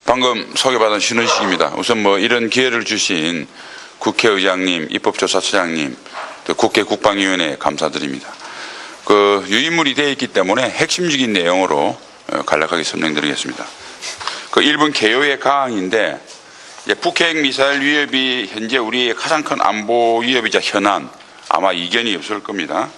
방금 소개받은 신원식입니다. 우선 이런 기회를 주신 국회의장님, 입법조사처장님, 또 국회 국방위원회에 감사드립니다. 유인물이 되어 있기 때문에 핵심적인 내용으로 간략하게 설명드리겠습니다. 1번 개요의 가항인데, 북핵 미사일 위협이 현재 우리의 가장 큰 안보 위협이자 현안, 아마 이견이 없을 겁니다.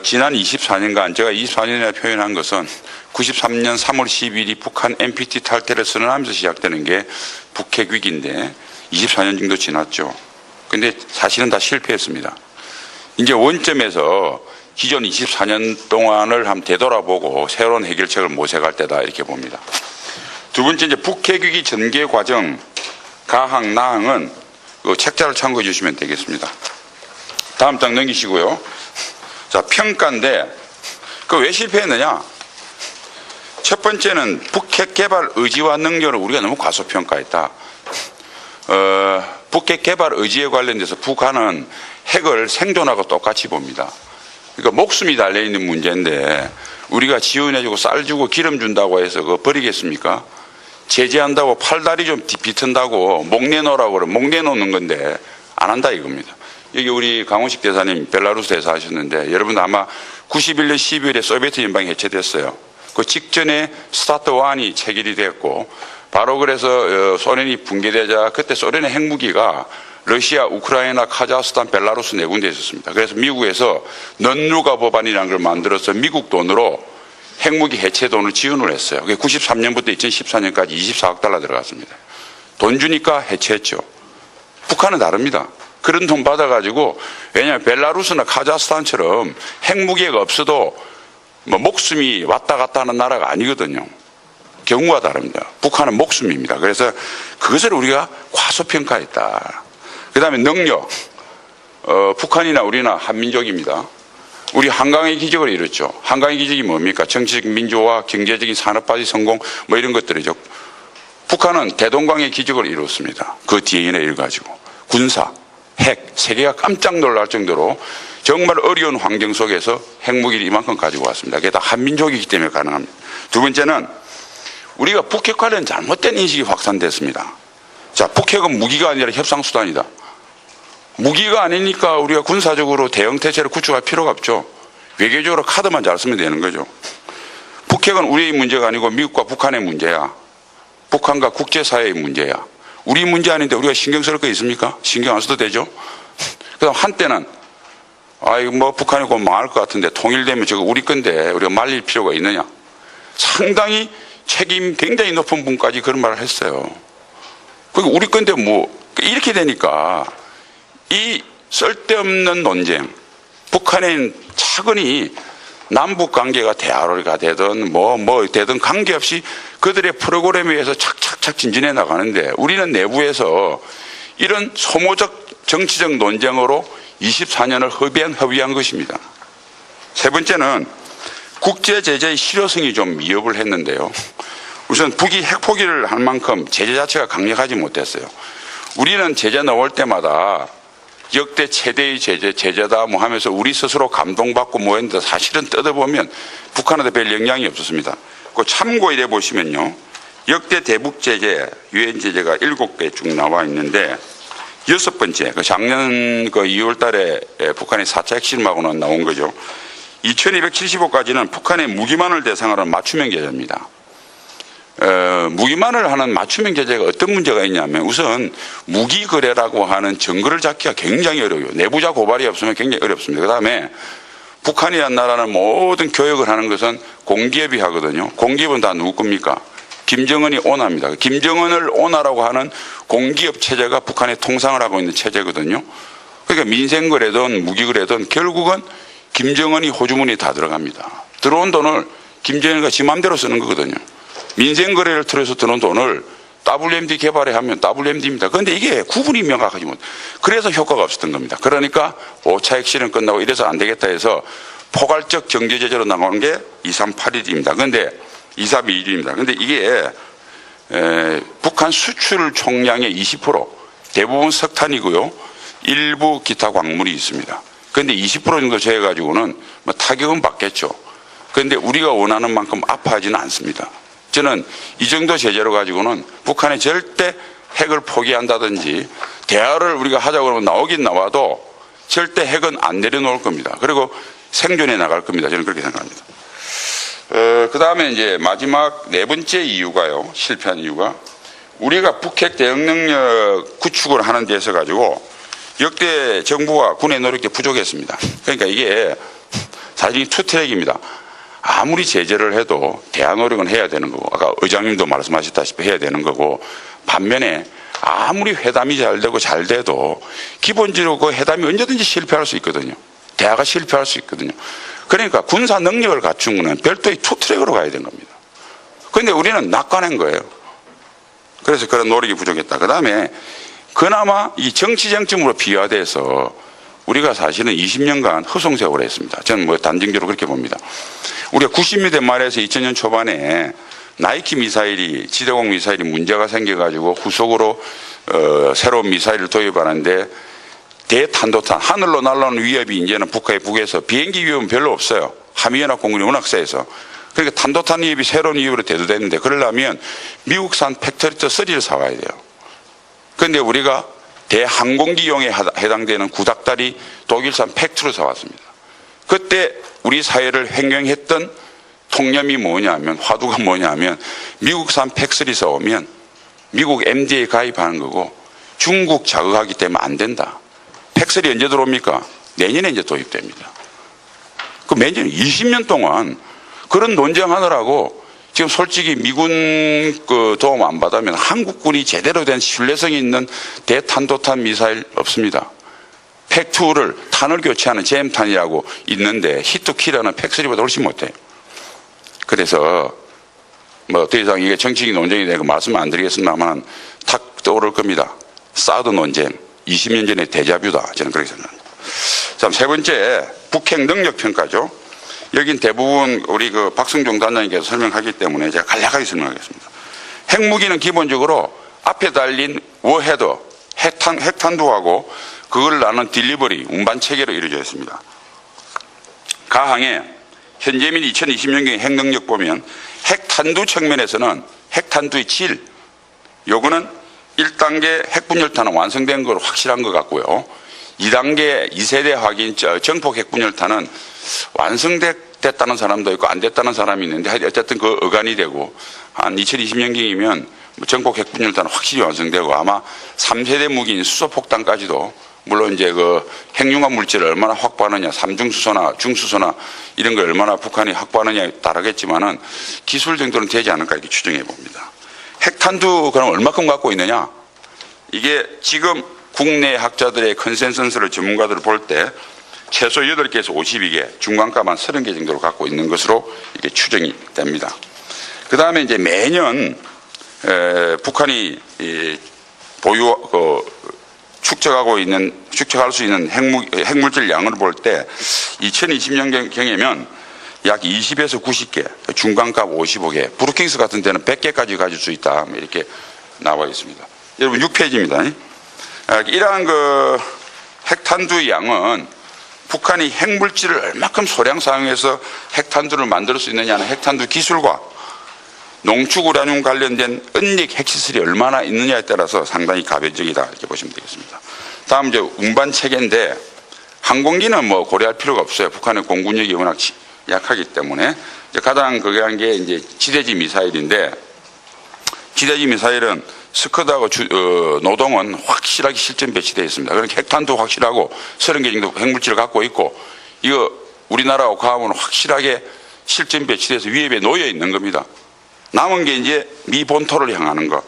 지난 24년간 제가 24년이라 표현한 것은 93년 3월 12일이 북한 NPT 탈퇴를 선언하면서 시작되는 게 북핵 위기인데 24년 정도 지났죠. 근데 사실은 다 실패했습니다. 이제 원점에서 기존 24년 동안을 한번 되돌아보고 새로운 해결책을 모색할 때다 이렇게 봅니다. 두 번째, 이제 북핵 위기 전개 과정 가항, 나항은 책자를 참고해 주시면 되겠습니다. 다음 장 넘기시고요. 자, 평가인데 왜 실패했느냐? 첫 번째는 북핵 개발 의지와 능력을 우리가 너무 과소평가했다. 북핵 개발 의지에 관련돼서 북한은 핵을 생존하고 똑같이 봅니다. 그러니까 목숨이 달려있는 문제인데 우리가 지원해주고 쌀 주고 기름 준다고 해서 그거 버리겠습니까? 제재한다고 팔다리 좀 비튼다고 목 내놓으라고 그러면 목 내놓는 건데 안 한다 이겁니다. 여기 우리 강훈식 대사님 벨라루스 대사 하셨는데 여러분 아마 91년 12월에 소비에트 연방이 해체됐어요. 그 직전에 스타트 1이 체결이 됐고 바로 그래서 소련이 붕괴되자 그때 소련의 핵무기가 러시아, 우크라이나, 카자흐스탄, 벨라루스 네 군데에 있었습니다. 그래서 미국에서 넌루가 법안이라는 걸 만들어서 미국 돈으로 핵무기 해체 돈을 지원을 했어요. 그게 93년부터 2014년까지 24억 달러 들어갔습니다. 돈 주니까 해체했죠. 북한은 다릅니다. 그런 돈 받아가지고 왜냐하면 벨라루스나 카자흐스탄처럼 핵무기가 없어도 목숨이 왔다 갔다 하는 나라가 아니거든요. 경우가 다릅니다. 북한은 목숨입니다. 그래서 그것을 우리가 과소평가했다. 그 다음에 능력. 북한이나 우리나 한민족입니다. 우리 한강의 기적을 이뤘죠. 한강의 기적이 뭡니까? 정치적 민주화, 경제적인 산업화의 성공 이런 것들이죠. 북한은 대동강의 기적을 이뤘습니다. 그 DNA를 가지고. 군사, 핵, 세계가 깜짝 놀랄 정도로 정말 어려운 환경 속에서 핵무기를 이만큼 가지고 왔습니다. 그게 다 한민족이기 때문에 가능합니다. 두 번째는 우리가 북핵 관련 잘못된 인식이 확산됐습니다. 자, 북핵은 무기가 아니라 협상수단이다. 무기가 아니니까 우리가 군사적으로 대응 태세를 구축할 필요가 없죠. 외교적으로 카드만 잘 쓰면 되는 거죠. 북핵은 우리의 문제가 아니고 미국과 북한의 문제야. 북한과 국제사회의 문제야. 우리 문제 아닌데 우리가 신경 쓸 거 있습니까? 신경 안 써도 되죠. 그다음 한때는 북한이 곧 망할 것 같은데 통일되면 저거 우리 건데 우리가 말릴 필요가 있느냐. 상당히 책임 굉장히 높은 분까지 그런 말을 했어요. 그리고 우리 건데 이렇게 되니까 이 쓸데없는 논쟁, 북한은 차근히 남북 관계가 대화가 되든 되든 관계없이 그들의 프로그램에 의해서 착착착 진전해 나가는데 우리는 내부에서 이런 소모적 정치적 논쟁으로 24년을 허비한 것입니다. 세 번째는 국제 제재의 실효성이 좀 위협을 했는데요. 우선 북이 핵 포기를 할 만큼 제재 자체가 강력하지 못했어요. 우리는 제재 넣을 때마다 역대 최대의 제재다 하면서 우리 스스로 감동받고 했는데 사실은 뜯어보면 북한한테 별 영향이 없었습니다. 그 참고일에 보시면요. 역대 대북 제재, 유엔 제재가 7개 쭉 나와 있는데 6번째, 작년 2월 달에 북한의 4차 핵실험하고는 나온 거죠. 2275까지는 북한의 무기만을 대상으로 한 맞춤형 제재입니다. 무기만을 하는 맞춤형 제재가 어떤 문제가 있냐면 우선 무기 거래라고 하는 증거를 잡기가 굉장히 어려워요. 내부자 고발이 없으면 굉장히 어렵습니다. 그 다음에 북한이라는 나라는 모든 교역을 하는 것은 공기업이 하거든요. 공기업은 다 누구 겁니까? 김정은이 오나입니다. 김정은을 오나라고 하는 공기업 체제가 북한의 통상을 하고 있는 체제거든요. 그러니까 민생 거래든 무기 거래든 결국은 김정은이 호주머니에 다 들어갑니다. 들어온 돈을 김정은이가 지 맘대로 쓰는 거거든요. 민생 거래를 통해서 들어온 돈을 WMD 개발에 하면 WMD입니다. 그런데 이게 구분이 명확하지 못. 그래서 효과가 없었던 겁니다. 그러니까 5차 핵실험 끝나고 이래서 안 되겠다 해서 포괄적 경제 제재로 나오는 게 2381입니다. 그런데 2421입니다. 그런데 이게 북한 수출 총량의 20% 대부분 석탄이고요. 일부 기타 광물이 있습니다. 그런데 20% 정도 재가지고는 타격은 받겠죠. 그런데 우리가 원하는 만큼 아파하지는 않습니다. 저는 이 정도 제재로 가지고는 북한이 절대 핵을 포기한다든지 대화를 우리가 하자고 그러면 나오긴 나와도 절대 핵은 안 내려놓을 겁니다. 그리고 생존해 나갈 겁니다. 저는 그렇게 생각합니다. 그 다음에 이제 마지막 네 번째 이유가요. 실패한 이유가 우리가 북핵 대응 능력 구축을 하는 데서 가지고 역대 정부와 군의 노력이 부족했습니다. 그러니까 이게 사실 투트랙입니다. 아무리 제재를 해도 대화 노력은 해야 되는 거고 아까 의장님도 말씀하셨다시피 해야 되는 거고 반면에 아무리 회담이 잘 되고 잘 돼도 기본적으로 그 회담이 언제든지 실패할 수 있거든요. 대화가 실패할 수 있거든요. 그러니까 군사 능력을 갖춘 거는 별도의 투트랙으로 가야 되는 겁니다. 그런데 우리는 낙관한 거예요. 그래서 그런 노력이 부족했다. 그 다음에 그나마 이 정치 쟁점으로 비화돼서 우리가 사실은 20년간 허송세월을 했습니다. 저는 뭐 단정적으로 그렇게 봅니다. 우리가 90년대 말에서 2000년 초반에 나이키 미사일이 지대공 미사일이 문제가 생겨가지고 후속으로 새로운 미사일을 도입하는데 대탄도탄 하늘로 날아오는 위협이 이제는 북에서 비행기 위협은 별로 없어요. 한미연합 공군이 워낙 세서. 그러니까 탄도탄 위협이 새로운 위협으로 대두되는데 그러려면 미국산 팩토리터 3를 사와야 돼요. 그런데 우리가 대항공기용에 해당되는 구닥다리 독일산 팩트로 사왔습니다. 그때 우리 사회를 횡령했던 통념이 뭐냐면 화두가 뭐냐면 미국산 팩3 사오면 미국 MD에 가입하는 거고 중국 자극하기 때문에 안 된다. 팩3 언제 들어옵니까? 내년에 이제 도입됩니다. 그 매년 20년 동안 그런 논쟁하느라고 지금 솔직히 미군 그 도움 안 받으면 한국군이 제대로 된 신뢰성이 있는 대탄도탄 미사일 없습니다. 팩2를 탄을 교체하는 잼탄이라고 있는데 히트키라는 팩3보다 훨씬 못해요. 그래서 뭐 더 이상 이게 정치적 논쟁이 되고 말씀 안 드리겠습니다만 탁 떠오를 겁니다. 사드 논쟁 20년 전의 데자뷰다. 저는 그렇게 생각합니다. 자, 세 번째 북핵 능력 평가죠. 여긴 대부분 우리 그 박승종 단장님께서 설명하기 때문에 제가 간략하게 설명하겠습니다. 핵무기는 기본적으로 앞에 달린 워헤드, 핵탄두하고 그걸 나눈 딜리버리, 운반 체계로 이루어져 있습니다. 가항에 현재 및 2020년경의 핵능력 보면 핵탄두 측면에서는 핵탄두의 질, 요거는 1단계 핵분열탄은 완성된 걸 확실한 것 같고요. 2단계 2세대 확인 정폭 핵분열탄은 완성됐다는 사람도 있고 안 됐다는 사람이 있는데 어쨌든 그 어간이 되고 한 2020년경이면 정폭 핵분열탄은 확실히 완성되고 아마 3세대 무기인 수소폭탄까지도 물론 이제 그 핵융합 물질을 얼마나 확보하느냐, 삼중수소나 중수소나 이런 걸 얼마나 북한이 확보하느냐에 따르겠지만은 기술 정도는 되지 않을까 이렇게 추정해 봅니다. 핵탄두 그럼 얼마큼 갖고 있느냐? 이게 지금 국내 학자들의 컨센서스를 전문가들을 볼 때 최소 8개에서 52개, 중간가만 30개 정도로 갖고 있는 것으로 이렇게 추정이 됩니다. 그 다음에 이제 매년 북한이 축적할 수 있는 핵물질 양을 볼 때 2020년경에면 약 20에서 90개, 중간값 55개, 브루킹스 같은 데는 100개까지 가질 수 있다. 이렇게 나와 있습니다. 여러분 6페이지입니다. 이러한 그 핵탄두 양은 북한이 핵물질을 얼마큼 소량 사용해서 핵탄두를 만들 수 있느냐는 핵탄두 기술과 농축 우라늄 관련된 은닉 핵시설이 얼마나 있느냐에 따라서 상당히 가변적이다 이렇게 보시면 되겠습니다. 다음 이제 운반 체계인데 항공기는 뭐 고려할 필요가 없어요. 북한의 공군력이 워낙 약하기 때문에 이제 가장 그게한 게 이제 지대지 미사일인데 지대지 미사일은 스커드하고 노동은 확실하게 실전 배치되어 있습니다. 그러니까 핵탄두 확실하고 30개 정도 핵물질을 갖고 있고 이거 우리나라하고 가하면 확실하게 실전 배치돼서 위협에 놓여 있는 겁니다. 남은 게 이제 미 본토를 향하는 것.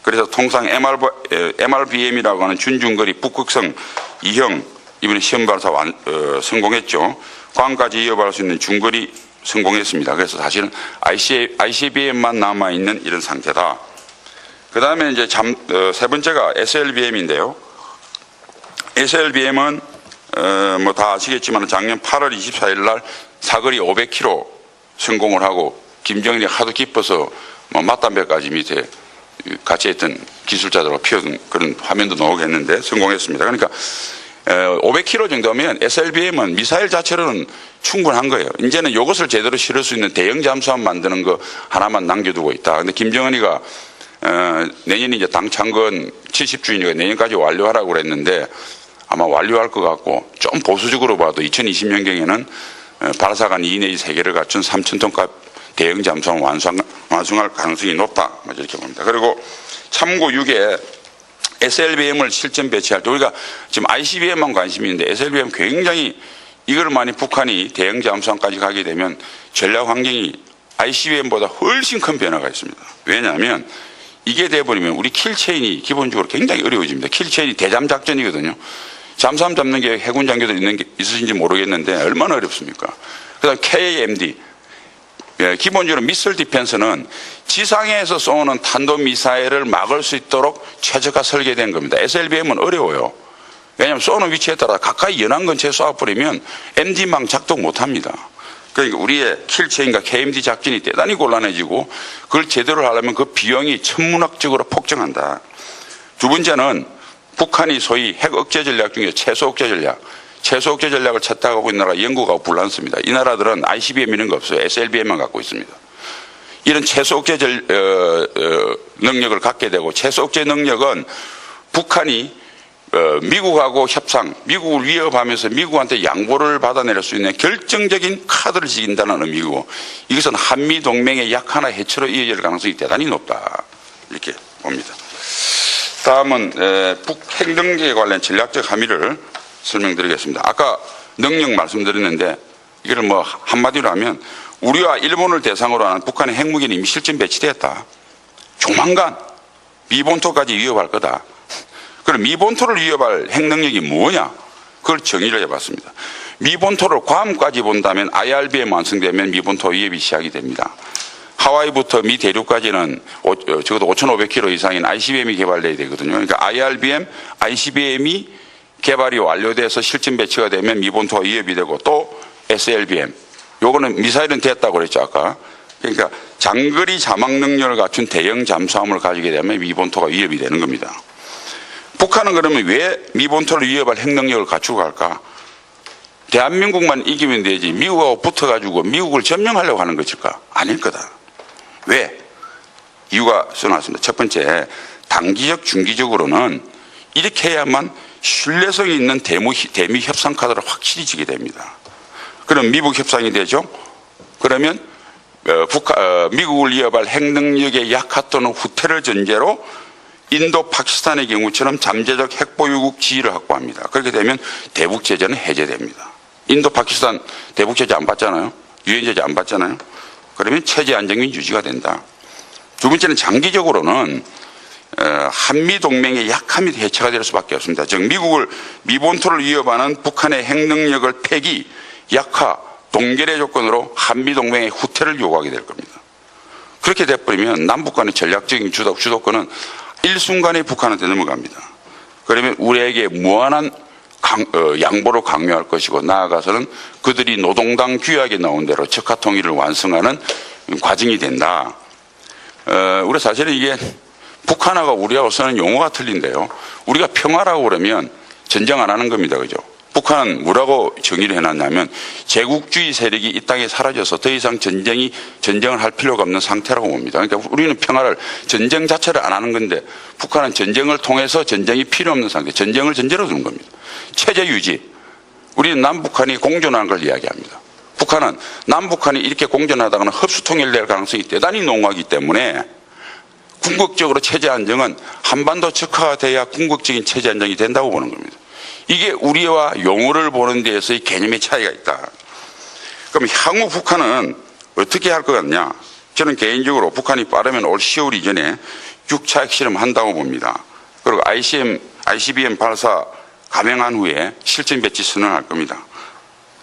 그래서 통상 MRBM이라고 하는 준중거리 북극성 2형 이번에 시험 발사 성공했죠. 괌까지 이어갈 수 있는 중거리 성공했습니다. 그래서 사실은 ICBM만 남아있는 이런 상태다. 그 다음에 이제 세 번째가 SLBM인데요. SLBM은 뭐 다 아시겠지만 작년 8월 24일 날 사거리 500km 성공을 하고 김정일이 하도 기뻐서 뭐 맞담배까지 밑에 같이 했던 기술자들과 피워둔 그런 화면도 나오겠는데 성공했습니다. 그러니까 500km 정도면 SLBM은 미사일 자체로는 충분한 거예요. 이제는 이것을 제대로 실을 수 있는 대형 잠수함 만드는 거 하나만 남겨두고 있다. 근데 김정은이가 내년이 이제 당 창건 70주년이니까 내년까지 완료하라고 그랬는데 아마 완료할 것 같고 좀 보수적으로 봐도 2020년경에는 발사관 2 내지 3개를 갖춘 3,000톤급 대형 잠수함 완성할 가능성이 높다. 이렇게 봅니다. 그리고 참고 6에 SLBM을 실전 배치할 때 우리가 지금 ICBM만 관심이 있는데 SLBM 굉장히 이걸 만약 북한이 대형 잠수함까지 가게 되면 전략 환경이 ICBM보다 훨씬 큰 변화가 있습니다. 왜냐하면 이게 돼버리면 우리 킬체인이 기본적으로 굉장히 어려워집니다. 킬체인이 대잠 작전이거든요. 잠수함 잡는 게 해군 장교들 있으신지 모르겠는데 얼마나 어렵습니까? 그다음 KAMD. 기본적으로 미슬 디펜스는 지상에서 쏘는 탄도미사일을 막을 수 있도록 최적화 설계된 겁니다. SLBM은 어려워요. 왜냐하면 쏘는 위치에 따라 가까이 연한 근처에 쏘아버리면 MD망 작동 못합니다. 그러니까 우리의 킬체인과 KMD 작전이 대단히 곤란해지고 그걸 제대로 하려면 그 비용이 천문학적으로 폭증한다. 두 번째는 북한이 소위 핵 억제 전략 중에 최소 억제 전략. 최소 억제 전략을 채택하고 있는 나라가 영국하고 불란스입니다. 이 나라들은 ICBM 이런 거 없어요. SLBM만 갖고 있습니다. 이런 최소 억제 능력을 갖게 되고 최소 억제 능력은 북한이 미국하고 협상, 미국을 위협하면서 미국한테 양보를 받아낼 수 있는 결정적인 카드를 지킨다는 의미고 이것은 한미동맹의 약화나 해체로 이어질 가능성이 대단히 높다. 이렇게 봅니다. 다음은 북핵 능력에 관련 전략적 함의를 설명드리겠습니다. 아까 능력 말씀드렸는데 이걸 뭐 한마디로 하면 우리와 일본을 대상으로 하는 북한의 핵무기는 이미 실전 배치되었다. 조만간 미본토까지 위협할 거다. 그럼 미본토를 위협할 핵 능력이 뭐냐? 그걸 정의를 해봤습니다. 미본토를 괌까지 본다면 IRBM 완성되면 미본토 위협이 시작이 됩니다. 하와이부터 미 대륙까지는 적어도 5,500km 이상인 ICBM이 개발돼야 되거든요. 그러니까 IRBM, ICBM이 개발이 완료돼서 실전 배치가 되면 미본토가 위협이 되고 또 SLBM. 요거는 미사일은 됐다고 그랬죠, 아까. 그러니까 장거리 자막 능력을 갖춘 대형 잠수함을 가지게 되면 미본토가 위협이 되는 겁니다. 북한은 그러면 왜 미본토를 위협할 핵 능력을 갖추고 갈까? 대한민국만 이기면 되지 미국하고 붙어가지고 미국을 점령하려고 하는 것일까? 아닐 거다. 왜? 이유가 써놨습니다. 첫 번째, 단기적, 중기적으로는 이렇게 해야만 신뢰성이 있는 대미 협상 카드를 확실히 지게 됩니다. 그럼 미국 협상이 되죠? 그러면 미국을 위협할 핵 능력의 약화 또는 후퇴를 전제로 인도, 파키스탄의 경우처럼 잠재적 핵보유국 지위를 확보합니다. 그렇게 되면 대북제재는 해제됩니다. 인도, 파키스탄 대북제재 안 받잖아요. 유엔제재 안 받잖아요. 그러면 체제 안정이 유지가 된다. 두 번째는 장기적으로는 한미동맹의 약함이 해체가 될 수밖에 없습니다. 즉 미본토를 위협하는 북한의 핵능력을 폐기, 약화, 동결의 조건으로 한미동맹의 후퇴를 요구하게 될 겁니다. 그렇게 돼버리면 남북 간의 전략적인 주도권은 일순간에 북한한테 넘어갑니다. 그러면 우리에게 무한한 양보를 강요할 것이고 나아가서는 그들이 노동당 규약에 나온 대로 적화통일을 완성하는 과정이 된다. 우리 사실은 이게 북한하고 우리하고 쓰는 용어가 틀린데요. 우리가 평화라고 그러면 전쟁 안 하는 겁니다. 그죠? 북한은 뭐라고 정의를 해놨냐면 제국주의 세력이 이 땅에 사라져서 더 이상 전쟁을 할 필요가 없는 상태라고 봅니다. 그러니까 우리는 평화를 전쟁 자체를 안 하는 건데 북한은 전쟁을 통해서 전쟁이 필요 없는 상태, 전쟁을 전제로 두는 겁니다. 체제 유지. 우리는 남북한이 공존하는 걸 이야기합니다. 북한은 남북한이 이렇게 공존하다가는 흡수 통일될 가능성이 대단히 농후하기 때문에 궁극적으로 체제 안정은 한반도 적화가 돼야 궁극적인 체제 안정이 된다고 보는 겁니다. 이게 우리와 용어를 보는 데에서의 개념의 차이가 있다. 그럼 향후 북한은 어떻게 할 것 같냐? 저는 개인적으로 북한이 빠르면 올 10월 이전에 6차 핵실험 한다고 봅니다. 그리고 ICBM 발사 감행한 후에 실전 배치 선언할 겁니다.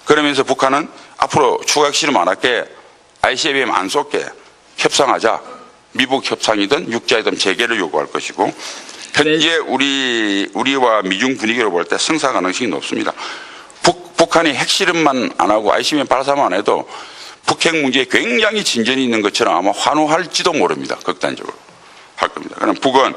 그러면서 북한은 앞으로 추가 핵실험 안 할게, ICBM 안 쏠게, 협상하자. 미북 협상이든 육자이든 재개를 요구할 것이고 현재 우리와 미중 분위기로 볼 때 성사 가능성이 높습니다. 북한이 핵실험만 안 하고 ICBM 발사만 안 해도 북핵 문제에 굉장히 진전이 있는 것처럼 아마 환호할지도 모릅니다. 극단적으로 할 겁니다. 그럼 북은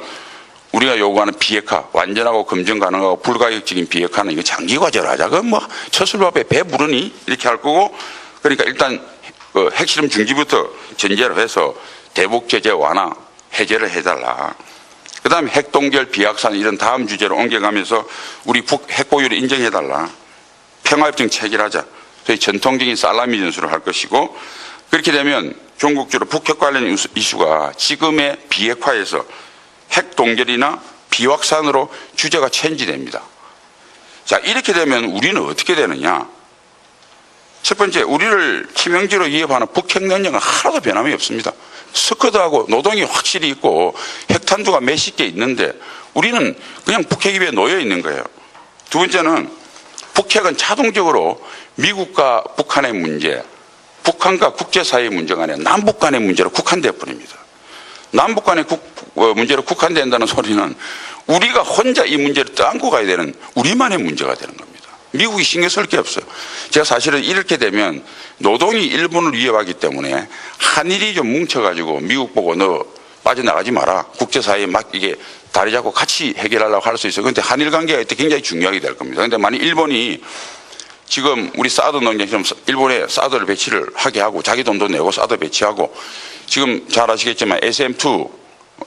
우리가 요구하는 비핵화, 완전하고 검증 가능하고 불가역적인 비핵화는 이거 장기 과제로 하자. 그건 뭐 처술법에 배 부르니? 이렇게 할 거고, 그러니까 일단 그 핵실험 중지부터 전제로 해서 대북 제재 완화, 해제를 해달라. 그 다음에 핵동결, 비확산 이런 다음 주제로 옮겨가면서 우리 북 핵보유를 인정해달라. 평화협정 체결하자. 저희 전통적인 살라미 전술을 할 것이고, 그렇게 되면 종국주로 북핵 관련 이슈가 지금의 비핵화에서 핵동결이나 비확산으로 주제가 체인지됩니다. 자, 이렇게 되면 우리는 어떻게 되느냐? 첫 번째, 우리를 치명지로 위협하는 북핵 능력은 하나도 변함이 없습니다. 스쿼드하고 노동이 확실히 있고 핵탄두가 몇십 개 있는데 우리는 그냥 북핵 입에 놓여 있는 거예요. 두 번째는 북핵은 자동적으로 미국과 북한의 문제, 북한과 국제사회의 문제가 아니라 남북 간의 문제로 국한되어 버립니다. 남북 간의 문제로 국한된다는 소리는 우리가 혼자 이 문제를 떠안고 가야 되는 우리만의 문제가 되는 겁니다. 미국이 신경 쓸 게 없어요. 제가 사실은 이렇게 되면 노동이 일본을 위협하기 때문에 한일이 좀 뭉쳐가지고 미국 보고 너 빠져나가지 마라. 국제사회에 막 이게 다리 잡고 같이 해결하려고 할 수 있어요. 그런데 한일 관계가 이때 굉장히 중요하게 될 겁니다. 그런데 만약 일본이 지금 우리 사드 농장처럼 일본에 사드를 배치를 하게 하고 자기 돈도 내고 사드 배치하고 지금 잘 아시겠지만 SM2,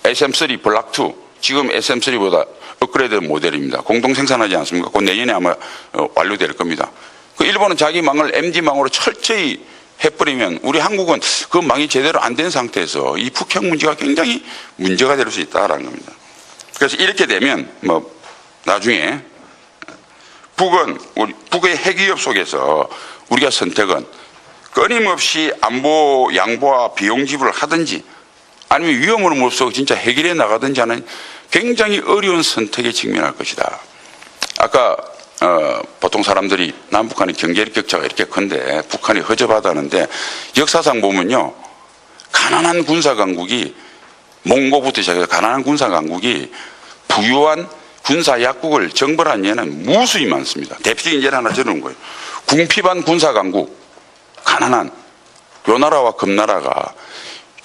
SM3 블락2 지금 SM3보다 업그레이드 모델입니다. 공동 생산하지 않습니까? 그 내년에 아마 완료될 겁니다. 그 일본은 자기 망을 MD망으로 철저히 해버리면 우리 한국은 그 망이 제대로 안 된 상태에서 이 북핵 문제가 굉장히 문제가 될 수 있다는 겁니다. 그래서 이렇게 되면 뭐 나중에 북의 핵위협 속에서 우리가 선택은 끊임없이 안보 양보와 비용 지불을 하든지 아니면 위험을 무릅쓰고 진짜 해결해 나가든지 하는 굉장히 어려운 선택에 직면할 것이다. 아까 보통 사람들이 남북한의 경제력 격차가 이렇게 큰데 북한이 허접하다는데 역사상 보면요. 가난한 군사강국이 몽고부터 시작해서 가난한 군사강국이 부유한 군사약국을 정벌한 예는 무수히 많습니다. 대표적인 예를 하나 들어놓은 거예요. 궁핍한 군사강국, 가난한 요 나라와 금나라가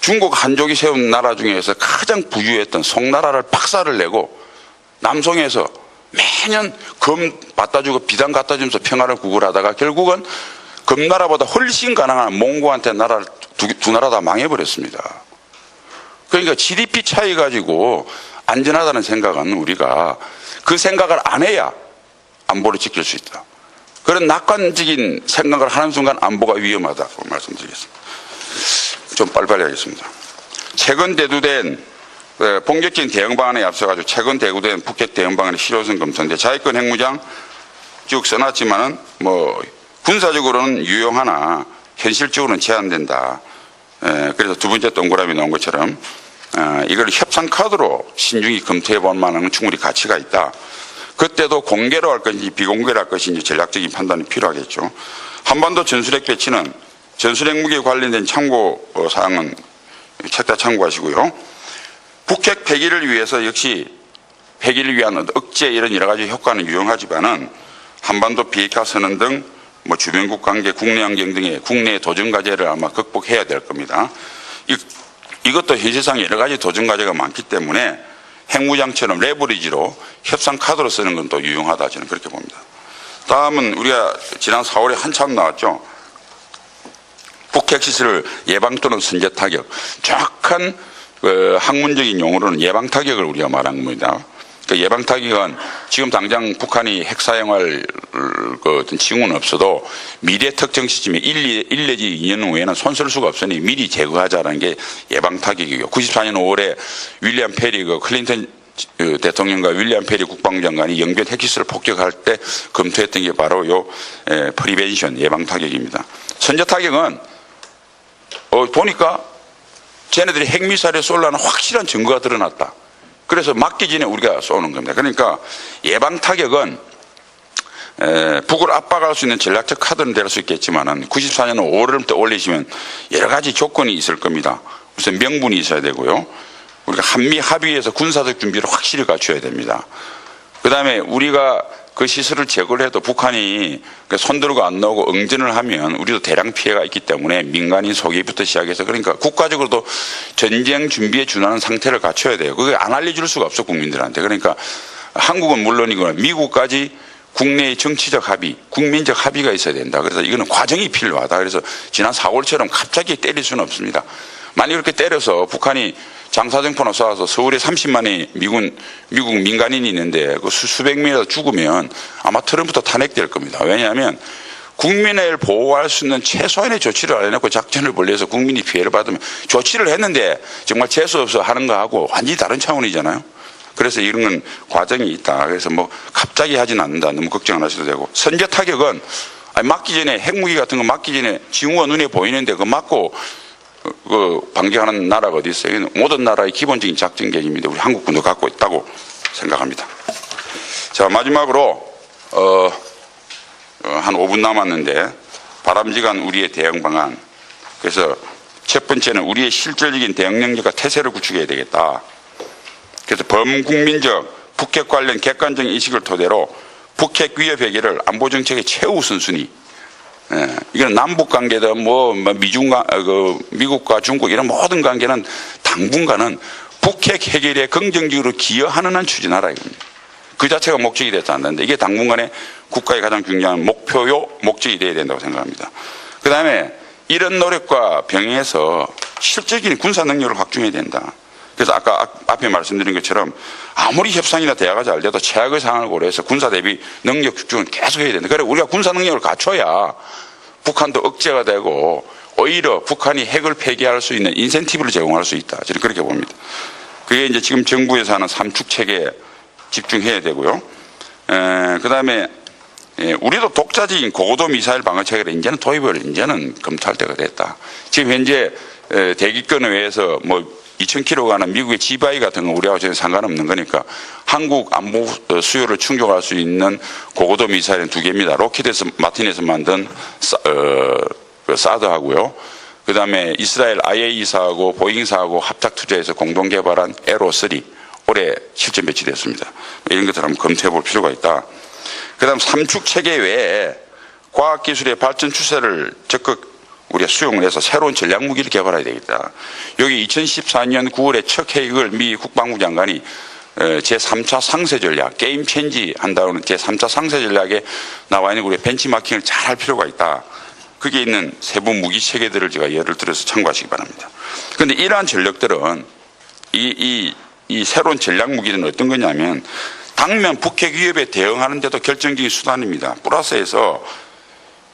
중국 한족이 세운 나라 중에서 가장 부유했던 송나라를 박살을 내고 남송에서 매년 금 갖다 주고 비단 갖다 주면서 평화를 구걸하다가 결국은 금나라보다 훨씬 가난한 몽고한테 나라를 두 나라 다 망해버렸습니다. 그러니까 GDP 차이 가지고 안전하다는 생각은 우리가 그 생각을 안 해야 안보를 지킬 수 있다. 그런 낙관적인 생각을 하는 순간 안보가 위험하다고 말씀드리겠습니다. 좀 빨리빨리 하겠습니다. 최근 대두된 본격적인 대응 방안에 앞서가지고 최근 대두된 북핵 대응 방안의 실효성 검토인데 자위권 핵무장 쭉 써놨지만은 뭐 군사적으로는 유용하나 현실적으로는 제한된다. 그래서 두 번째 동그라미 나온 것처럼 이걸 협상 카드로 신중히 검토해 볼 만한 충분히 가치가 있다. 그때도 공개로 할 것인지 비공개로 할 것인지 전략적인 판단이 필요하겠죠. 한반도 전술핵 배치는 전술핵 무기에 관련된 참고 사항은 책자 참고하시고요. 북핵 폐기를 위해서 역시 폐기를 위한 억제 이런 여러 가지 효과는 유용하지만은 한반도 비핵화 선언 등 뭐 주변국 관계, 국내 환경 등의 국내 도전 과제를 아마 극복해야 될 겁니다. 이것도 현실상 여러 가지 도전 과제가 많기 때문에 핵무장처럼 레버리지로 협상 카드로 쓰는 건 또 유용하다 저는 그렇게 봅니다. 다음은 우리가 지난 4월에 한참 나왔죠. 북핵 시설 예방 또는 선제 타격. 정확한 학문적인 용어로는 예방 타격을 우리가 말한 겁니다. 그 예방 타격은 지금 당장 북한이 핵 사용할 어떤 징후는 없어도 미래 특정 시점에 1 내지 2년 후에는 손쓸 수가 없으니 미리 제거하자는 게 예방 타격이고 94년 5월에 윌리엄 페리 클린턴 대통령과 윌리엄 페리 국방장관이 영변 핵시설을 폭격할 때 검토했던 게 바로 요 프리벤션 예방 타격입니다. 선제 타격은 보니까 쟤네들이 핵미사일에 쏠라는 확실한 증거가 드러났다. 그래서 맞기 전에 우리가 쏘는 겁니다. 그러니까 예방 타격은 북을 압박할 수 있는 전략적 카드는 될 수 있겠지만은 94년 5월부터 올리시면 여러 가지 조건이 있을 겁니다. 우선 명분이 있어야 되고요. 우리가 한미 합의에서 군사적 준비를 확실히 갖춰야 됩니다. 그 다음에 우리가 그 시설을 제거를 해도 북한이 손들고 안 나오고 응전을 하면 우리도 대량 피해가 있기 때문에 민간인 소개부터 시작해서 그러니까 국가적으로도 전쟁 준비에 준하는 상태를 갖춰야 돼요. 그게 안 알려줄 수가 없어 국민들한테. 그러니까 한국은 물론이거나 미국까지 국내의 정치적 합의, 국민적 합의가 있어야 된다. 그래서 이거는 과정이 필요하다. 그래서 지난 4월처럼 갑자기 때릴 수는 없습니다. 만약 그렇게 때려서 북한이 장사정포나 쏴서 서울에 30만의 미국 민간인이 있는데 그 수백 명이라도 죽으면 아마 트럼프도 탄핵될 겁니다. 왜냐하면 국민을 보호할 수 있는 최소한의 조치를 안 해놓고 작전을 벌려서 국민이 피해를 받으면 조치를 했는데 정말 재수없어 하는 거하고 완전히 다른 차원이잖아요. 그래서 이런 건 과정이 있다. 그래서 뭐 갑자기 하진 않는다. 너무 걱정 안 하셔도 되고. 선제 타격은 맞기 전에 핵무기 같은 거 맞기 전에 징후가 눈에 보이는데 그거 맞고 방지하는 나라가 어디 있어요? 모든 나라의 기본적인 작전 계획입니다. 우리 한국군도 갖고 있다고 생각합니다. 자, 마지막으로 한 5분 남았는데 바람직한 우리의 대응 방안. 그래서 첫 번째는 우리의 실질적인 대응 능력과 태세를 구축해야 되겠다. 그래서 범국민적 북핵 관련 객관적 인식을 토대로 북핵 위협 해결을 안보 정책의 최우선순위. 이건 남북 관계든 미국과 중국 이런 모든 관계는 당분간은 북핵 해결에 긍정적으로 기여하는 한 추진하라 이겁니다. 그 자체가 목적이 돼서 안 되는데 이게 당분간의 국가의 가장 중요한 목표요 목적이 돼야 된다고 생각합니다. 그 다음에 이런 노력과 병행해서 실질적인 군사 능력을 확충해야 된다. 그래서 아까 앞에 말씀드린 것처럼 아무리 협상이나 대화가 잘 돼도 최악의 상황을 고려해서 군사 대비 능력 축적은 계속 해야 된다. 그래 우리가 군사 능력을 갖춰야 북한도 억제가 되고 오히려 북한이 핵을 폐기할 수 있는 인센티브를 제공할 수 있다. 저는 그렇게 봅니다. 그게 이제 지금 정부에서 하는 삼축 체계에 집중해야 되고요. 그 다음에 우리도 독자적인 고고도 미사일 방어 체계를 이제는 도입을 이제는 검토할 때가 됐다. 지금 현재 대기권 외에서 2,000km 가는 미국의 G-5 같은 건 우리하고 전혀 상관없는 거니까 한국 안보 수요를 충족할 수 있는 고고도 미사일은 2개입니다. 로키드 마틴에서 만든 사드하고요. 그 다음에 이스라엘 IAE사하고 보잉사하고 합작 투자해서 공동 개발한 에로3 올해 실전 배치됐습니다. 이런 것들 한번 검토해 볼 필요가 있다. 그 다음 삼축 체계 외에 과학기술의 발전 추세를 적극 우리가 수용을 해서 새로운 전략무기를 개발해야 되겠다. 여기 2014년 9월에 첫 계획을 미 국방부 장관이 제3차 상세 전략, 게임 체인지 한다는 제3차 상세 전략에 나와 있는 우리 벤치마킹을 잘 할 필요가 있다. 거기에 있는 세부 무기 체계들을 제가 예를 들어서 참고하시기 바랍니다. 그런데 이러한 전력들은 이 새로운 전략무기는 어떤 거냐면 당면 북핵 위협에 대응하는 데도 결정적인 수단입니다. 플러스해서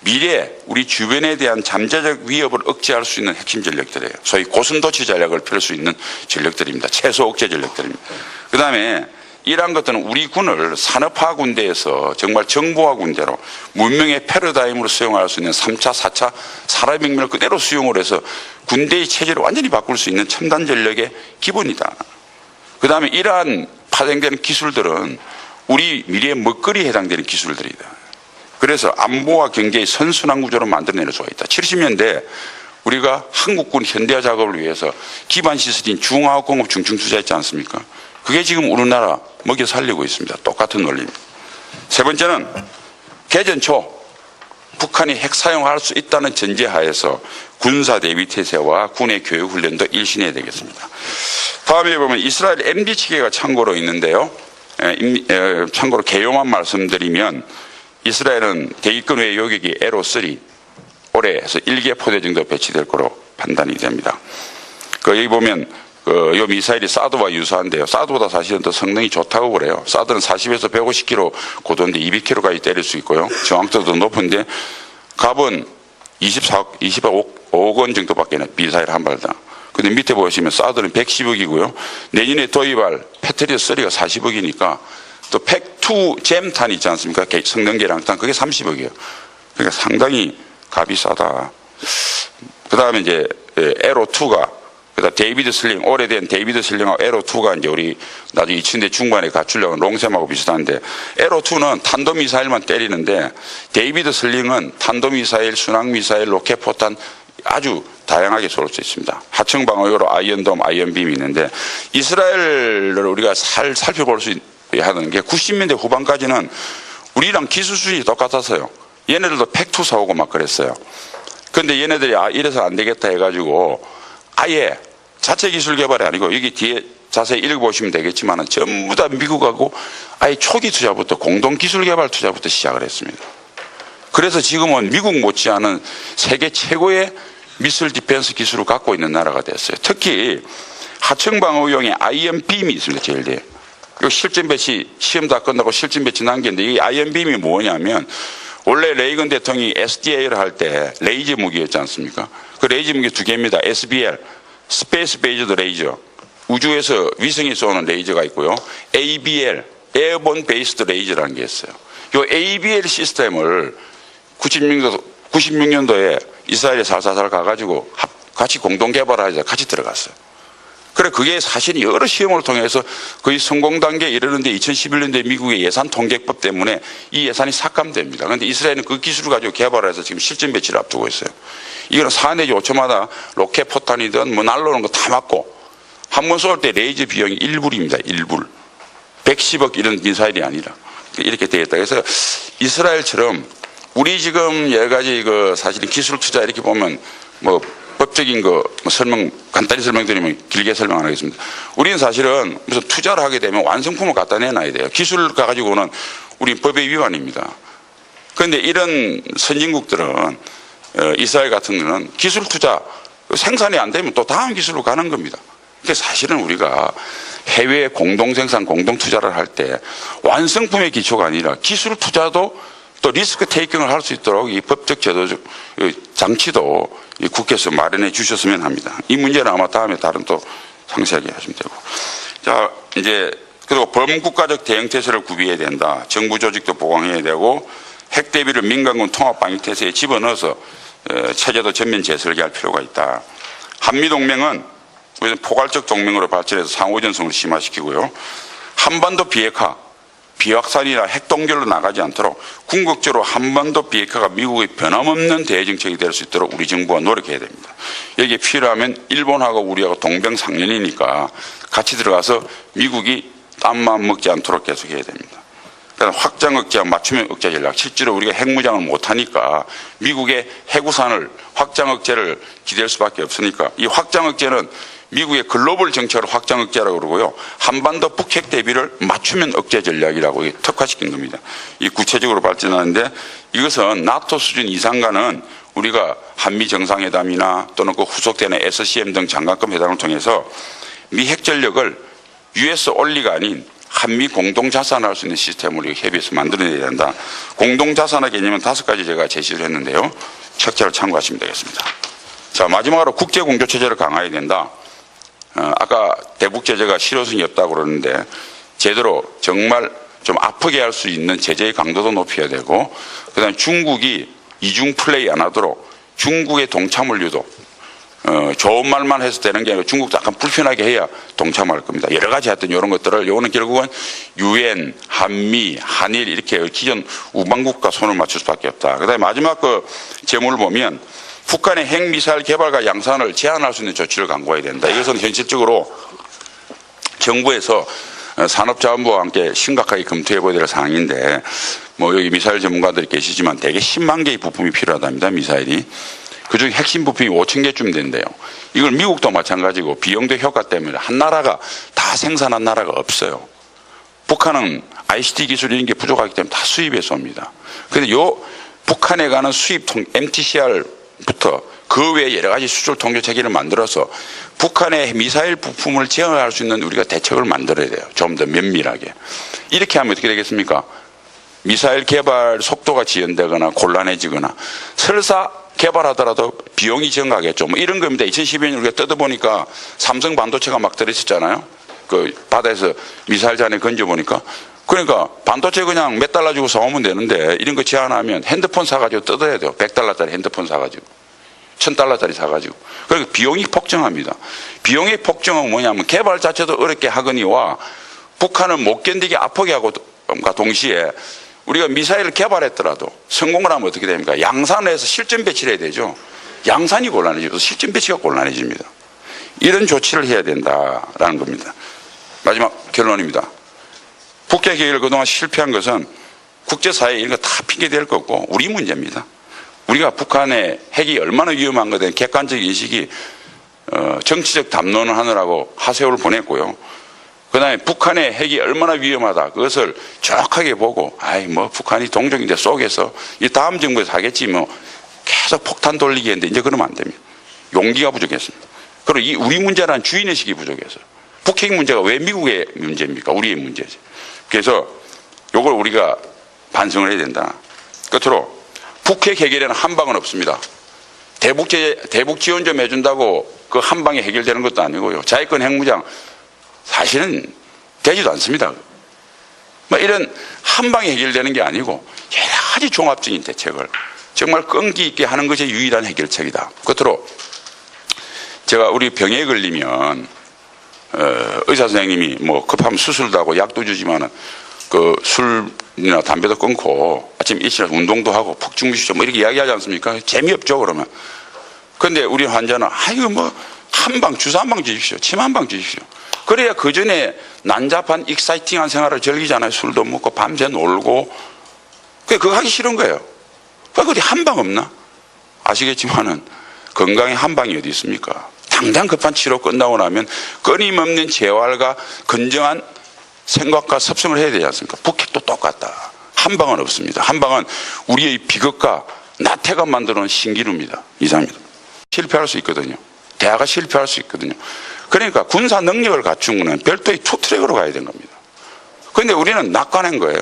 미래 우리 주변에 대한 잠재적 위협을 억제할 수 있는 핵심 전력들이에요. 소위 고순도치 전략을 펼 수 있는 전력들입니다. 최소 억제 전력들입니다. 그 다음에 이러한 것들은 우리 군을 산업화 군대에서 정말 정보화 군대로 문명의 패러다임으로 수용할 수 있는 3차, 4차 산업혁명을 그대로 수용을 해서 군대의 체제를 완전히 바꿀 수 있는 첨단 전력의 기본이다. 그 다음에 이러한 파생되는 기술들은 우리 미래의 먹거리에 해당되는 기술들이다. 그래서 안보와 경제의 선순환 구조로 만들어낼 수가 있다. 70년대 우리가 한국군 현대화 작업을 위해서 기반 시설인 중화학공업 중증 투자했지 않습니까? 그게 지금 우리나라 먹여 살리고 있습니다. 똑같은 논리입니다. 세 번째는 개전 초 북한이 핵 사용할 수 있다는 전제하에서 군사 대비 태세와 군의 교육 훈련도 일신해야 되겠습니다. 다음에 보면 이스라엘 MD 체계가 참고로 있는데요. 참고로 개요만 말씀드리면 이스라엘은 대기권 외 요격이 에로3 올해에서 1개 포대 정도 배치될 거로 판단이 됩니다. 여기 보면 이 미사일이 사드와 유사한데요. 사드보다 사실은 더 성능이 좋다고 그래요. 사드는 40에서 150km 고도인데 200km까지 때릴 수 있고요. 정확도도 높은데 값은 25억 원 정도밖에 미사일 한 발당. 근데 밑에 보시면 사드는 110억이고요. 내년에 도입할 패트리엇 3가 40억이니까 또 팩2 잼탄 있지 않습니까? 성능 계량탄 그게 30억이에요. 그러니까 상당히 값이 싸다. 그 다음에 이제 에로2가 그다음 데이비드 슬링 오래된 데이비드 슬링하고 에로2가 이제 우리 나중에 2000대 중반에 갖추려고 롱샘하고 비슷한데 에로2는 탄도미사일만 때리는데 데이비드 슬링은 탄도미사일, 순항미사일, 로켓포탄 아주 다양하게 쏠 수 있습니다. 하청 방어용으로 아이언돔, 아이언빔이 있는데 이스라엘을 우리가 살펴볼 수 하는 게 90년대 후반까지는 우리랑 기술 수준이 똑같았어요. 얘네들도 팩2 사오고 막 그랬어요. 그런데 얘네들이 이래서 안 되겠다 해가지고 아예 자체 기술 개발이 아니고 여기 뒤에 자세히 읽어보시면 되겠지만 전부 다 미국하고 아예 초기 투자부터 공동 기술 개발 투자부터 시작을 했습니다. 그래서 지금은 미국 못지않은 세계 최고의 미술 디펜스 기술을 갖고 있는 나라가 됐어요. 특히 하청방어용의 IMBM이 있습니다. 제일 뒤에. 이거 실전 배치 시험 다 끝나고 실전 배치 난게인데 이 IMBM이 뭐냐면 원래 레이건 대통령이 SDA를 할 때 레이저 무기였지 않습니까? 그 레이저 무기 두 개입니다. SBL, 스페이스 베이저드 레이저. 우주에서 위성이 쏘는 레이저가 있고요. ABL, 에어본 베이스드 레이저라는 게 있어요. 이 ABL 시스템을 96년도에 이스라엘에 살살살 가가지고 같이 공동 개발하자 같이 들어갔어요. 그래 그게 사실 여러 시험을 통해서 거의 성공 단계에 이르는데 2011년도에 미국의 예산 통계법 때문에 이 예산이 삭감됩니다. 그런데 이스라엘은 그 기술을 가지고 개발해서 지금 실전 배치를 앞두고 있어요. 이거는 4 내지 5초마다 로켓 포탄이든 뭐 날라오는 거 다 맞고 한 번 쏠 때 레이저 비용이 1불입니다. 1불. 110억 이런 미사일이 아니라 이렇게 되어 있다. 그래서 이스라엘처럼 우리 지금 여러 가지 그 사실 기술 투자 이렇게 보면 뭐 법적인 거 설명 간단히 설명드리면 길게 설명 안 하겠습니다. 우리는 사실은 무슨 투자를 하게 되면 완성품을 갖다 내놔야 돼요. 기술을 가지고는 우리 법의 위반입니다. 그런데 이런 선진국들은 이스라엘 같은 데는 기술 투자 생산이 안 되면 또 다음 기술로 가는 겁니다. 그러니까 사실은 우리가 해외 공동 생산 공동 투자를 할 때 완성품의 기초가 아니라 기술 투자도 또 리스크 테이킹을 할 수 있도록 이 법적 제도적 장치도 이 국회에서 마련해 주셨으면 합니다. 이 문제는 아마 다음에 다른 또 상세하게 하시면 되고. 자, 이제 그리고 범국가적 대응태세를 구비해야 된다. 정부 조직도 보강해야 되고 핵 대비를 민간군 통합방위태세에 집어넣어서 체제도 전면 재설계할 필요가 있다. 한미동맹은 우리는 포괄적 동맹으로 발전해서 상호전성을 심화시키고요. 한반도 비핵화, 비확산이나 핵동결로 나가지 않도록 궁극적으로 한반도 비핵화가 미국의 변함없는 대외정책이 될 수 있도록 우리 정부가 노력해야 됩니다. 여기에 필요하면 일본하고 우리하고 동병상련이니까 같이 들어가서 미국이 딴마음 먹지 않도록 계속해야 됩니다. 그다음 확장 억제와 맞춤형 억제 전략. 실제로 우리가 핵무장을 못하니까 미국의 해구산을 확장 억제를 기댈 수밖에 없으니까 이 확장 억제는 미국의 글로벌 정책을 확장 억제라고 그러고요. 한반도 북핵 대비를 맞춤형 억제 전략이라고 특화시킨 겁니다. 이 구체적으로 발전하는데 이것은 나토 수준 이상과는 우리가 한미 정상회담이나 또는 그 후속되는 SCM 등 장관급 회담을 통해서 미 핵전력을 US only가 아닌 한미 공동자산할 수 있는 시스템을 우리가 협의해서 만들어내야 된다. 공동자산의 개념은 5가지 제가 제시를 했는데요. 책자를 참고하시면 되겠습니다. 자, 마지막으로 국제공조체제를 강화해야 된다. 아까 대북제재가 실효성이 없다고 그러는데 제대로 정말 좀 아프게 할 수 있는 제재의 강도도 높여야 되고 그다음에 중국이 이중 플레이 안 하도록 중국의 동참을 유도 좋은 말만 해서 되는 게 아니라 중국도 약간 불편하게 해야 동참할 겁니다. 여러 가지 하여튼 이런 것들을 요거는 결국은 UN, 한미, 한일 이렇게 기존 우방국과 손을 맞출 수밖에 없다. 그다음에 마지막 그 제목을 보면 북한의 핵미사일 개발과 양산을 제한할 수 있는 조치를 강구해야 된다. 이것은 현실적으로 정부에서 산업자원부와 함께 심각하게 검토해봐야 될 사항인데 뭐 여기 미사일 전문가들이 계시지만 대개 10만 개의 부품이 필요하답니다. 미사일이. 그중에 핵심 부품이 5천 개쯤 된대요. 이걸 미국도 마찬가지고 비용도 효과 때문에 한 나라가 다 생산한 나라가 없어요. 북한은 ICT 기술 이런 게 부족하기 때문에 다 수입해서 옵니다. 그런데 요 북한에 가는 수입 MTCR부터 그 외에 여러 가지 수출 통제 체계를 만들어서 북한의 미사일 부품을 제어할 수 있는 우리가 대책을 만들어야 돼요. 좀 더 면밀하게. 이렇게 하면 어떻게 되겠습니까? 미사일 개발 속도가 지연되거나 곤란해지거나 설사 개발하더라도 비용이 증가하겠죠. 뭐 이런 겁니다. 2012년 우리가 뜯어보니까 삼성 반도체가 막 들어있었잖아요. 그 바다에서 미사일 잔에 건져보니까. 그러니까 반도체 그냥 몇 달러 주고 사오면 되는데 이런 거 제한하면 핸드폰 사가지고 뜯어야 돼요. 100달러짜리 핸드폰 사가지고. 1000달러짜리 사가지고. 그러니까 비용이 폭증합니다. 비용의 폭증은 뭐냐면 개발 자체도 어렵게 하거니와 북한은 못 견디게 아프게 하고 동시에 우리가 미사일을 개발했더라도 성공을 하면 어떻게 됩니까? 양산을 해서 실전 배치를 해야 되죠. 양산이 곤란해지고 실전 배치가 곤란해집니다. 이런 조치를 해야 된다라는 겁니다. 마지막 결론입니다. 북핵 해결을 그동안 실패한 것은 국제사회 이런 거 다 핑계댈 거고 우리 문제입니다. 우리가 북한의 핵이 얼마나 위험한 거든 객관적 인식이 정치적 담론을 하느라고 하세호를 보냈고요. 그 다음에 북한의 핵이 얼마나 위험하다 그것을 정확하게 보고 아이 뭐 북한이 동족인데 속에서 이 다음 정부에서 하겠지 뭐 계속 폭탄 돌리기 했는데 이제 그러면 안 됩니다. 용기가 부족했습니다. 그리고 이 우리 문제라는 주인의식이 부족해서 북핵 문제가 왜 미국의 문제입니까? 우리의 문제지. 그래서 이걸 우리가 반성을 해야 된다. 끝으로 북핵 해결에는 한 방은 없습니다. 대북 지원 좀 해준다고 그 한 방에 해결되는 것도 아니고요. 자위권 핵무장 사실은 되지도 않습니다. 뭐 이런 한 방에 해결되는 게 아니고 여러 가지 종합적인 대책을 정말 끈기 있게 하는 것이 유일한 해결책이다. 끝으로 제가 우리 병에 걸리면 의사 선생님이 뭐 급하면 수술도 하고 약도 주지만은 그 술이나 담배도 끊고 아침 일찍 운동도 하고 푹 주무시죠 뭐 이렇게 이야기하지 않습니까? 재미없죠 그러면. 그런데 우리 환자는 아이고 뭐 한 방 주사 한 방 주십시오. 침 한 방 주십시오. 그래야 그 전에 난잡한 익사이팅한 생활을 즐기잖아요. 술도 먹고 밤새 놀고. 그거 하기 싫은 거예요. 그게 한 방 없나? 아시겠지만은 건강에 한 방이 어디 있습니까? 당장 급한 치료 끝나고 나면 끊임없는 재활과 건정한 생각과 섭성을 해야 되지 않습니까? 북핵도 똑같다. 한 방은 없습니다. 한 방은 우리의 비극과 나태가 만들어 놓은 신기루입니다. 이상입니다. 실패할 수 있거든요. 대화가 실패할 수 있거든요. 그러니까 군사 능력을 갖춘 거는 별도의 투트랙으로 가야 되는 겁니다. 그런데 우리는 낙관한 거예요.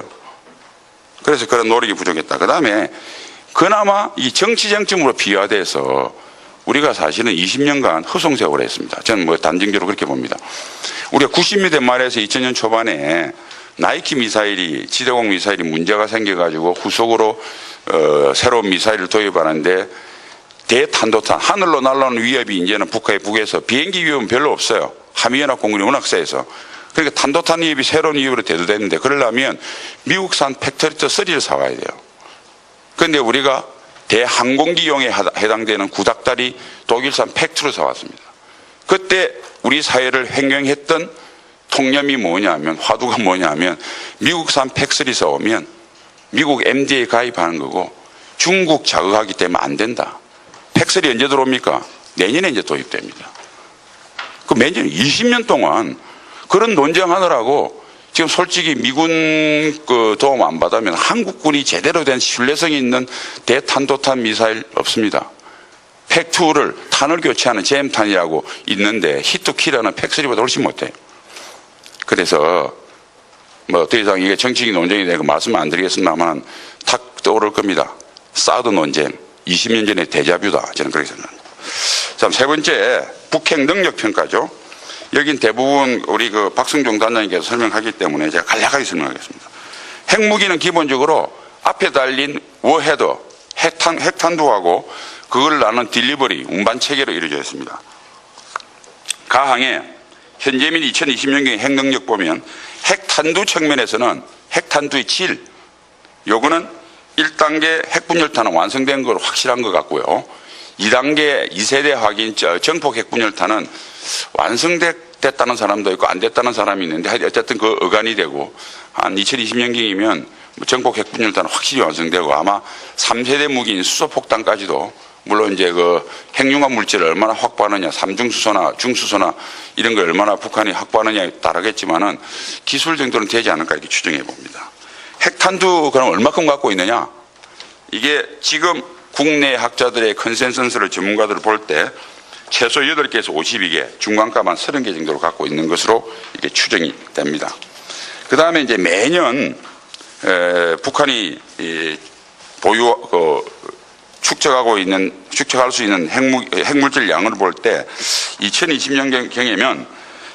그래서 그런 노력이 부족했다. 그 다음에 그나마 이 정치 쟁점으로 비화돼서 우리가 사실은 20년간 허송세월을 했습니다. 저는 뭐 단정적으로 그렇게 봅니다. 우리가 90년대 말에서 2000년 초반에 나이키 미사일이 지대공 미사일이 문제가 생겨가지고 후속으로 새로운 미사일을 도입하는데 대탄도탄 하늘로 날아오는 위협이 이제는 북에서 비행기 위협은 별로 없어요. 한미연합 공군이 워낙 세서. 그러니까 탄도탄 위협이 새로운 위협으로 대두됐는데 그러려면 미국산 팩토리터 3를 사와야 돼요. 그런데 우리가 대항공기용에 해당되는 구닥다리 독일산 팩트로 사왔습니다. 그때 우리 사회를 횡령했던 통념이 뭐냐면 화두가 뭐냐면 미국산 팩3 사오면 미국 MD에 가입하는 거고 중국 자극하기 때문에 안 된다. 팩3 언제 들어옵니까? 내년에 이제 도입됩니다. 그 매년 20년 동안 그런 논쟁하느라고 지금 솔직히 미군 그 도움 안 받으면 한국군이 제대로 된 신뢰성이 있는 대탄도탄 미사일 없습니다. 팩2를 탄을 교체하는 잼탄이라고 있는데 히트2키라는 팩3보다 훨씬 못해요. 그래서 뭐 더 이상 이게 정치적인 논쟁이 되고 말씀 안 드리겠습니다만 탁 떠오를 겁니다. 사드 논쟁 20년 전의 데자뷰다. 저는 그렇게 생각합니다. 자, 세 번째 북핵 능력 평가죠. 여긴 대부분 우리 그 박승종 단장님께서 설명하기 때문에 제가 간략하게 설명하겠습니다. 핵무기는 기본적으로 앞에 달린 워헤드, 핵탄두하고 그걸 나눈 딜리버리, 운반 체계로 이루어져 있습니다. 가항에 현재 및 2020년경의 핵능력 보면 핵탄두 측면에서는 핵탄두의 질, 요거는 1단계 핵분열탄은 완성된 걸 확실한 것 같고요. 2단계 2세대 확인 정폭 핵분열탄은 완성됐다는 사람도 있고 안 됐다는 사람이 있는데 어쨌든 그 어간이 되고 한 2020년경이면 정폭 핵분열탄은 확실히 완성되고 아마 3세대 무기인 수소폭탄까지도 물론 이제 그 핵융합 물질을 얼마나 확보하느냐, 삼중수소나 중수소나 이런 걸 얼마나 북한이 확보하느냐에 따르겠지만은 기술 정도는 되지 않을까 이렇게 추정해 봅니다. 핵탄두 그럼 얼마큼 갖고 있느냐? 이게 지금 국내 학자들의 컨센서스를 전문가들을 볼 때 최소 8개에서 52개, 중간가만 30개 정도로 갖고 있는 것으로 이렇게 추정이 됩니다. 그 다음에 이제 매년 북한이 축적할 수 있는 핵물질 양을 볼 때 2020년경에면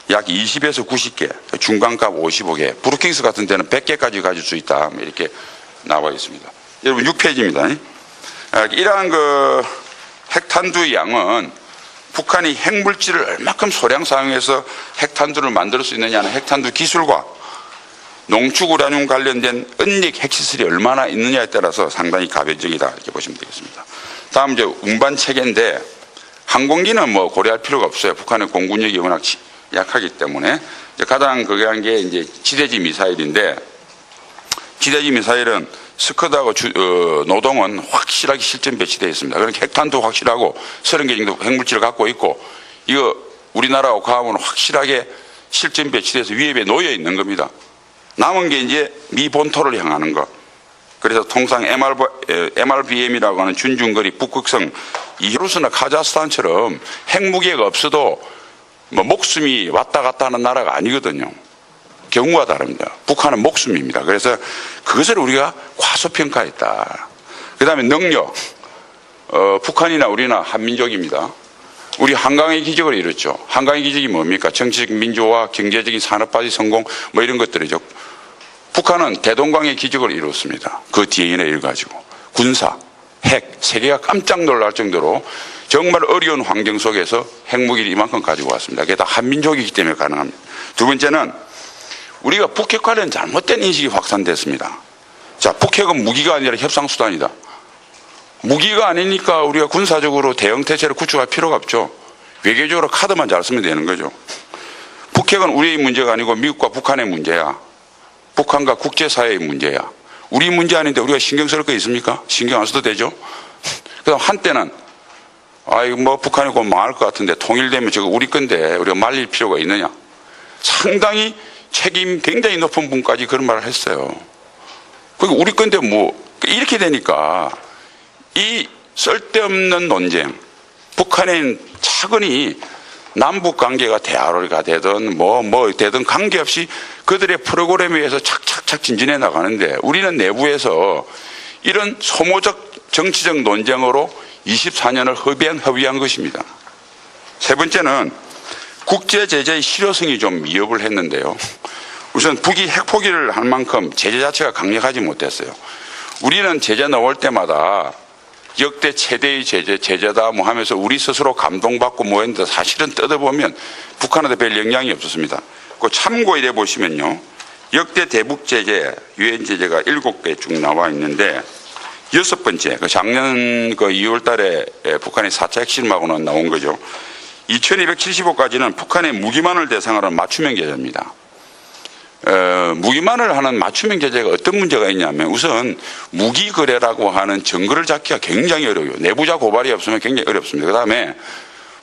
약 20에서 90개, 중간값 55개, 브루킹스 같은 데는 100개까지 가질 수 있다. 이렇게 나와 있습니다. 여러분 6페이지입니다. 이러한 그 핵탄두의 양은 북한이 핵물질을 얼마큼 소량 사용해서 핵탄두를 만들 수 있느냐는 핵탄두 기술과 농축 우라늄 관련된 은닉 핵시설이 얼마나 있느냐에 따라서 상당히 가변적이다 이렇게 보시면 되겠습니다. 다음 이제 운반 체계인데 항공기는 뭐 고려할 필요가 없어요. 북한의 공군력이 워낙 약하기 때문에 가장 그게한 게 이제 지대지 미사일인데 지대지 미사일은 스커드하고 노동은 확실하게 실전 배치되어 있습니다. 그러니까 핵탄도 확실하고 30개 정도 핵물질을 갖고 있고 이거 우리나라하고 과학은 확실하게 실전 배치돼서 위협에 놓여 있는 겁니다. 남은 게 이제 미 본토를 향하는 것. 그래서 통상 MRBM이라고 하는 준중거리 북극성 이루스나 카자흐스탄처럼 핵무기가 없어도 뭐 목숨이 왔다 갔다 하는 나라가 아니거든요. 경우가 다릅니다. 북한은 목숨입니다. 그래서 그것을 우리가 과소평가했다. 그 다음에 능력. 북한이나 우리나 한민족입니다. 우리 한강의 기적을 이뤘죠. 한강의 기적이 뭡니까? 정치적 민주화, 경제적인 산업화의 성공 뭐 이런 것들이죠. 북한은 대동강의 기적을 이뤘습니다. 그 DNA를 가지고. 군사, 핵, 세계가 깜짝 놀랄 정도로 정말 어려운 환경 속에서 핵무기를 이만큼 가지고 왔습니다. 그게 다 한민족이기 때문에 가능합니다. 두 번째는 우리가 북핵 관련 잘못된 인식이 확산됐습니다. 자, 북핵은 무기가 아니라 협상수단이다. 무기가 아니니까 우리가 군사적으로 대응 태세를 구축할 필요가 없죠. 외교적으로 카드만 잘 쓰면 되는 거죠. 북핵은 우리의 문제가 아니고 미국과 북한의 문제야. 북한과 국제사회의 문제야. 우리 문제 아닌데 우리가 신경 쓸 거 있습니까? 신경 안 써도 되죠. 그다음 한때는 이거 뭐 북한이 곧 망할 것 같은데 통일되면 저거 우리 건데 우리가 말릴 필요가 있느냐. 상당히 책임 굉장히 높은 분까지 그런 말을 했어요. 그리고 우리 건데 뭐 이렇게 되니까 이 쓸데없는 논쟁, 북한은 차근히 남북 관계가 대화가 되든 뭐 되든 관계없이 그들의 프로그램에 의해서 착착착 진전해 나가는데 우리는 내부에서 이런 소모적 정치적 논쟁으로 24년을 허비한 것입니다. 세 번째는 국제 제재의 실효성이 좀 위협을 했는데요. 우선 북이 핵 포기를 할 만큼 제재 자체가 강력하지 못했어요. 우리는 제재 넣을 때마다 역대 최대의 제재다 뭐 하면서 우리 스스로 감동받고 뭐 했는데 사실은 뜯어보면 북한한테 별 영향이 없었습니다. 그 참고일에 보시면요. 역대 대북 제재, 유엔 제재가 7개 쭉 나와 있는데 6번째, 작년 2월 달에 북한의 4차 핵실험하고는 나온 거죠. 2275까지는 북한의 무기만을 대상으로 한 맞춤형 제재입니다. 무기만을 하는 맞춤형 제재가 어떤 문제가 있냐면 우선 무기 거래라고 하는 증거를 잡기가 굉장히 어려워요. 내부자 고발이 없으면 굉장히 어렵습니다. 그 다음에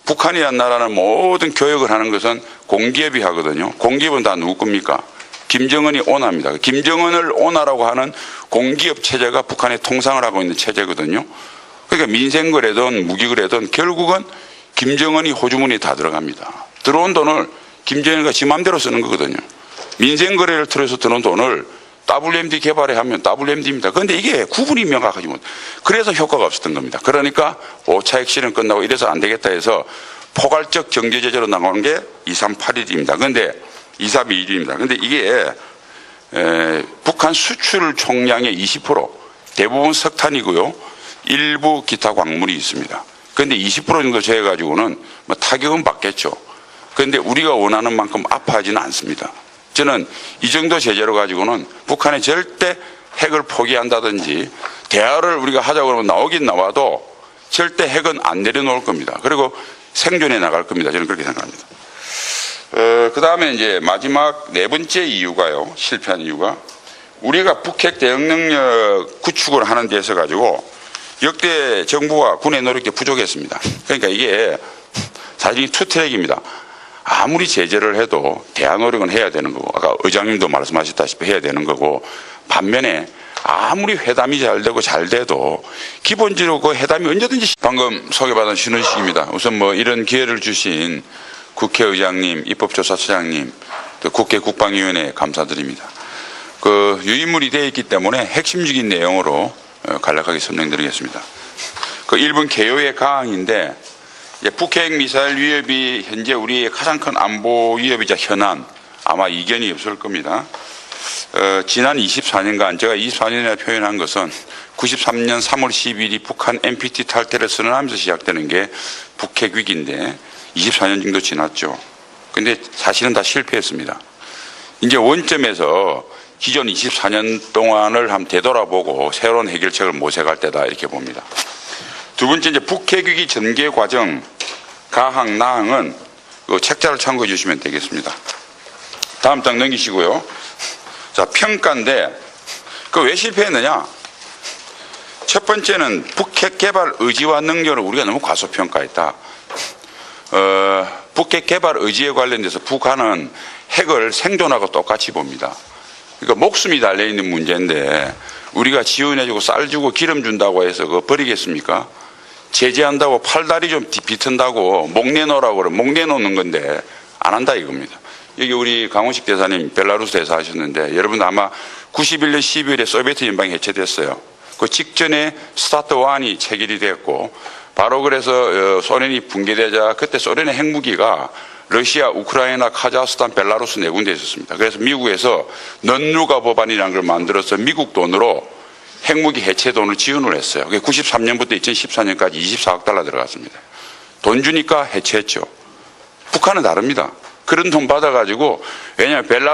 북한이라는 나라는 모든 교역을 하는 것은 공기업이 하거든요. 공기업은 다 누구 겁니까? 김정은이 오나입니다. 김정은을 오나라고 하는 공기업 체제가 북한의 통상을 하고 있는 체제거든요. 그러니까 민생 거래든 무기 거래든 결국은 김정은이 호주머니에 다 들어갑니다. 들어온 돈을 김정은이가 지 맘대로 쓰는 거거든요. 민생 거래를 통해서 들어온 돈을 WMD 개발에 하면 WMD입니다. 그런데 이게 구분이 명확하지 못. 그래서 효과가 없었던 겁니다. 그러니까 5차 핵실험 끝나고 이래서 안 되겠다 해서 포괄적 경제 제재로 나오는 게 2381입니다. 그런데 2421입니다. 그런데 이게 북한 수출 총량의 20% 대부분 석탄이고요. 일부 기타 광물이 있습니다. 그런데 20% 정도 제해가지고는 뭐 타격은 받겠죠. 그런데 우리가 원하는 만큼 아파하지는 않습니다. 저는 이 정도 제재로 가지고는 북한이 절대 핵을 포기한다든지 대화를 우리가 하자고 그러면 나오긴 나와도 절대 핵은 안 내려놓을 겁니다. 그리고 생존해 나갈 겁니다. 저는 그렇게 생각합니다. 그 다음에 이제 마지막 네 번째 이유가요. 실패한 이유가 우리가 북핵 대응 능력 구축을 하는 데서 가지고 역대 정부와 군의 노력이 부족했습니다. 그러니까 이게 사실 투트랙입니다. 아무리 제재를 해도 대화 노력은 해야 되는 거고 아까 의장님도 말씀하셨다시피 해야 되는 거고 반면에 아무리 회담이 잘 되고 잘 돼도 기본적으로 그 회담이 언제든지 방금 소개받은 신원식입니다. 우선 뭐 이런 기회를 주신 국회의장님, 입법조사처장님, 또 국회 국방위원회 감사드립니다. 그 유인물이 되어 있기 때문에 핵심적인 내용으로 간략하게 설명드리겠습니다. 그 1번 개요의 가항인데 북핵 미사일 위협이 현재 우리의 가장 큰 안보 위협이자 현안 아마 이견이 없을 겁니다. 지난 24년간 제가 24년이라 표현한 것은 93년 3월 12일이 북한 NPT 탈퇴를 선언하면서 시작되는 게 북핵 위기인데 24년 정도 지났죠. 근데 사실은 다 실패했습니다. 이제 원점에서 기존 24년 동안을 한번 되돌아보고 새로운 해결책을 모색할 때다 이렇게 봅니다. 두 번째 이제 북핵 위기 전개 과정 가항 나항은 그 책자를 참고해 주시면 되겠습니다. 다음 장 넘기시고요. 자 평가인데 그 왜 실패했느냐? 첫 번째는 북핵 개발 의지와 능력을 우리가 너무 과소평가했다. 북핵 개발 의지에 관련돼서 북한은 핵을 생존하고 똑같이 봅니다. 그러니까 목숨이 달려있는 문제인데 우리가 지원해주고 쌀 주고 기름 준다고 해서 그거 버리겠습니까? 제재한다고 팔다리 좀 비튼다고 목 내놓으라고 그러면 목 내놓는 건데 안 한다 이겁니다. 여기 우리 강훈식 대사님 벨라루스 대사 하셨는데 여러분 아마 91년 12월에 소비에트 연방이 해체됐어요. 그 직전에 스타트 1이 체결이 됐고 바로 그래서 소련이 붕괴되자 그때 소련의 핵무기가 러시아, 우크라이나, 카자흐스탄, 벨라루스 네 군데에 있었습니다. 그래서 미국에서 넌루가 법안이라는 걸 만들어서 미국 돈으로 핵무기 해체 돈을 지원을 했어요. 그게 93년부터 2014년까지 24억 달러 들어갔습니다. 돈 주니까 해체했죠. 북한은 다릅니다. 그런 돈 받아가지고 왜냐하면